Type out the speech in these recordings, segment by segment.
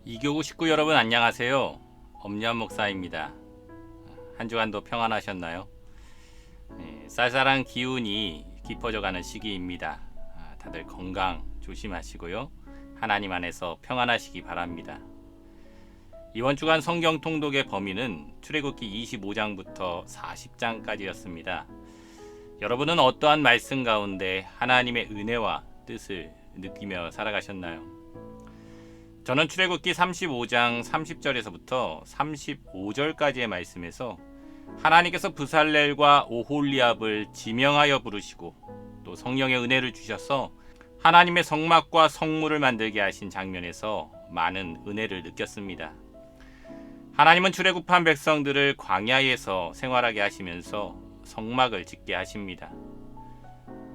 이교구 식구 여러분 안녕하세요. 엄년 목사입니다. 한 주간도 평안하셨나요? 쌀쌀한 기운이 깊어져가는 시기입니다. 다들 건강 조심하시고요. 하나님 안에서 평안하시기 바랍니다. 이번 주간 성경 통독의 범위는 출애굽기 25장부터 40장까지였습니다. 여러분은 어떠한 말씀 가운데 하나님의 은혜와 뜻을 느끼며 살아가셨나요? 저는 출애굽기 35장 30절에서부터 35절까지의 말씀에서 하나님께서 브살렐과 오홀리압을 지명하여 부르시고 또 성령의 은혜를 주셔서 하나님의 성막과 성물을 만들게 하신 장면에서 많은 은혜를 느꼈습니다. 하나님은 출애굽한 백성들을 광야에서 생활하게 하시면서 성막을 짓게 하십니다.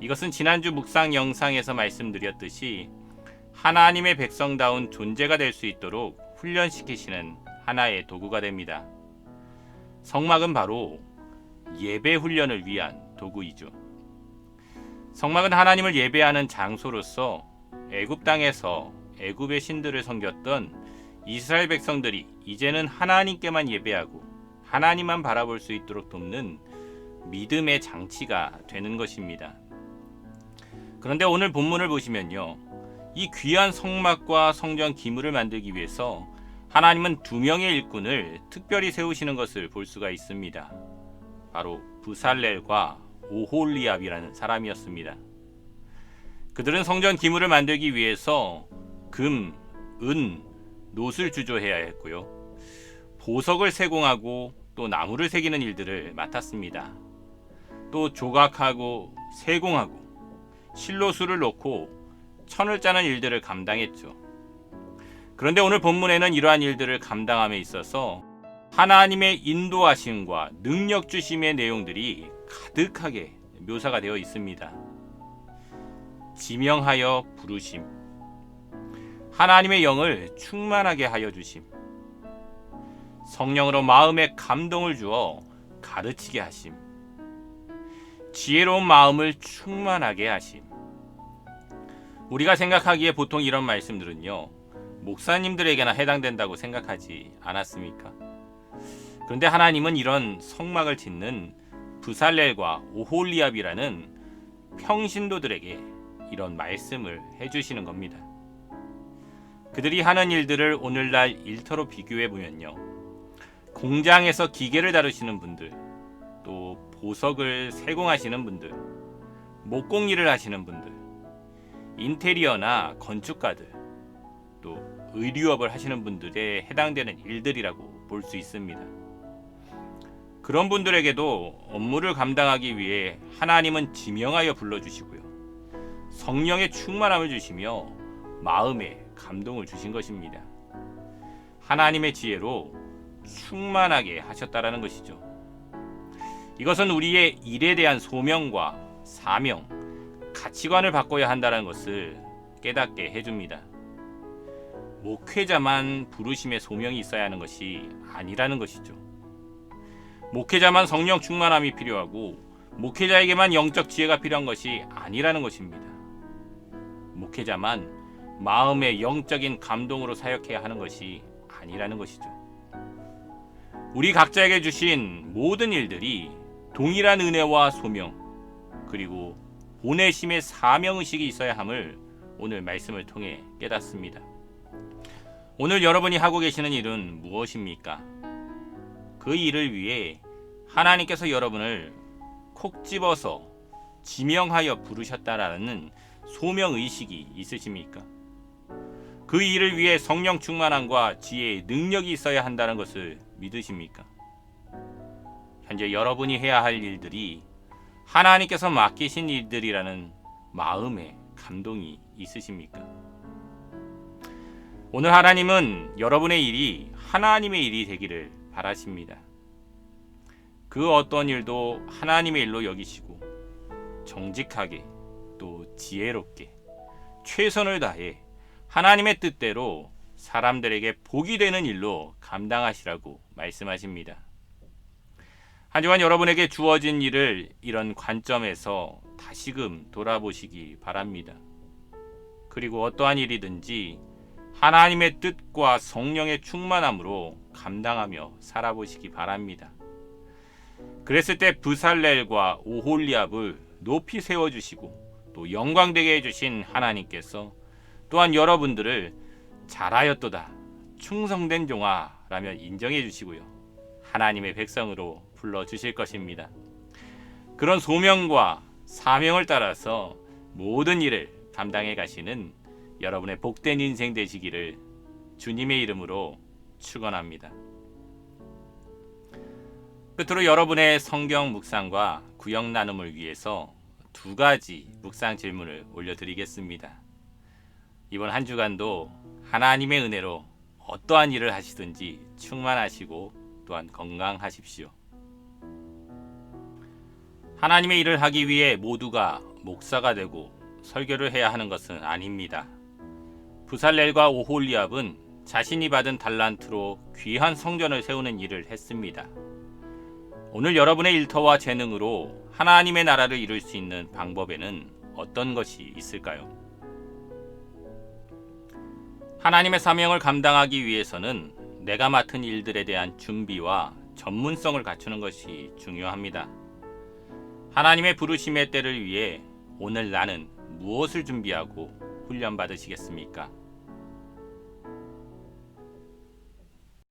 이것은 지난주 묵상 영상에서 말씀드렸듯이 하나님의 백성다운 존재가 될 수 있도록 훈련시키시는 하나의 도구가 됩니다. 성막은 바로 예배 훈련을 위한 도구이죠. 성막은 하나님을 예배하는 장소로서 애굽 땅에서 애굽의 신들을 섬겼던 이스라엘 백성들이 이제는 하나님께만 예배하고 하나님만 바라볼 수 있도록 돕는 믿음의 장치가 되는 것입니다. 그런데 오늘 본문을 보시면요, 이 귀한 성막과 성전 기물을 만들기 위해서 하나님은 두 명의 일꾼을 특별히 세우시는 것을 볼 수가 있습니다. 바로 브살렐과 오홀리압이라는 사람이었습니다. 그들은 성전 기물을 만들기 위해서 금, 은, 놋을 주조해야 했고요. 보석을 세공하고 또 나무를 새기는 일들을 맡았습니다. 또 조각하고 세공하고 실로수를 놓고 천을 짜는 일들을 감당했죠. 그런데 오늘 본문에는 이러한 일들을 감당함에 있어서 하나님의 인도하심과 능력 주심의 내용들이 가득하게 묘사가 되어 있습니다. 지명하여 부르심, 하나님의 영을 충만하게 하여 주심, 성령으로 마음에 감동을 주어 가르치게 하심, 지혜로운 마음을 충만하게 하심. 우리가 생각하기에 보통 이런 말씀들은요, 목사님들에게나 해당된다고 생각하지 않았습니까? 그런데 하나님은 이런 성막을 짓는 브살렐과 오홀리압이라는 평신도들에게 이런 말씀을 해주시는 겁니다. 그들이 하는 일들을 오늘날 일터로 비교해 보면요, 공장에서 기계를 다루시는 분들, 또 보석을 세공하시는 분들, 목공일을 하시는 분들, 인테리어나 건축가들, 또 의류업을 하시는 분들에 해당되는 일들이라고 볼 수 있습니다. 그런 분들에게도 업무를 감당하기 위해 하나님은 지명하여 불러주시고요, 성령의 충만함을 주시며 마음에 감동을 주신 것입니다. 하나님의 지혜로 충만하게 하셨다라는 것이죠. 이것은 우리의 일에 대한 소명과 사명, 가치관을 바꿔야 한다는 것을 깨닫게 해줍니다. 목회자만 부르심의 소명이 있어야 하는 것이 아니라는 것이죠. 목회자만 성령 충만함이 필요하고 목회자에게만 영적 지혜가 필요한 것이 아니라는 것입니다. 목회자만 마음의 영적인 감동으로 사역해야 하는 것이 아니라는 것이죠. 우리 각자에게 주신 모든 일들이 동일한 은혜와 소명, 그리고 보내심의 사명의식이 있어야 함을 오늘 말씀을 통해 깨닫습니다. 오늘 여러분이 하고 계시는 일은 무엇입니까? 그 일을 위해 하나님께서 여러분을 콕 집어서 지명하여 부르셨다라는 소명의식이 있으십니까? 그 일을 위해 성령 충만함과 지혜의 능력이 있어야 한다는 것을 믿으십니까? 현재 여러분이 해야 할 일들이 하나님께서 맡기신 일들이라는 마음의 감동이 있으십니까? 오늘 하나님은 여러분의 일이 하나님의 일이 되기를 바라십니다. 그 어떤 일도 하나님의 일로 여기시고 정직하게 또 지혜롭게 최선을 다해 하나님의 뜻대로 사람들에게 복이 되는 일로 감당하시라고 말씀하십니다. 한 주간 여러분에게 주어진 일을 이런 관점에서 다시금 돌아보시기 바랍니다. 그리고 어떠한 일이든지 하나님의 뜻과 성령의 충만함으로 감당하며 살아보시기 바랍니다. 그랬을 때 브살렐과 오홀리압을 높이 세워주시고 또 영광되게 해주신 하나님께서 또한 여러분들을 잘하였도다, 충성된 종아라며 인정해 주시고요, 하나님의 백성으로 불러주실 것입니다. 그런 소명과 사명을 따라서 모든 일을 감당해 가시는 여러분의 복된 인생 되시기를 주님의 이름으로 축원합니다. 끝으로 여러분의 성경 묵상과 구역 나눔을 위해서 두 가지 묵상 질문을 올려드리겠습니다. 이번 한 주간도 하나님의 은혜로 어떠한 일을 하시든지 충만하시고 또한 건강하십시오. 하나님의 일을 하기 위해 모두가 목사가 되고 설교를 해야 하는 것은 아닙니다. 브살렐과 오홀리압은 자신이 받은 달란트로 귀한 성전을 세우는 일을 했습니다. 오늘 여러분의 일터와 재능으로 하나님의 나라를 이룰 수 있는 방법에는 어떤 것이 있을까요? 하나님의 사명을 감당하기 위해서는 내가 맡은 일들에 대한 준비와 전문성을 갖추는 것이 중요합니다. 하나님의 부르심의 때를 위해 오늘 나는 무엇을 준비하고 훈련 받으시겠습니까?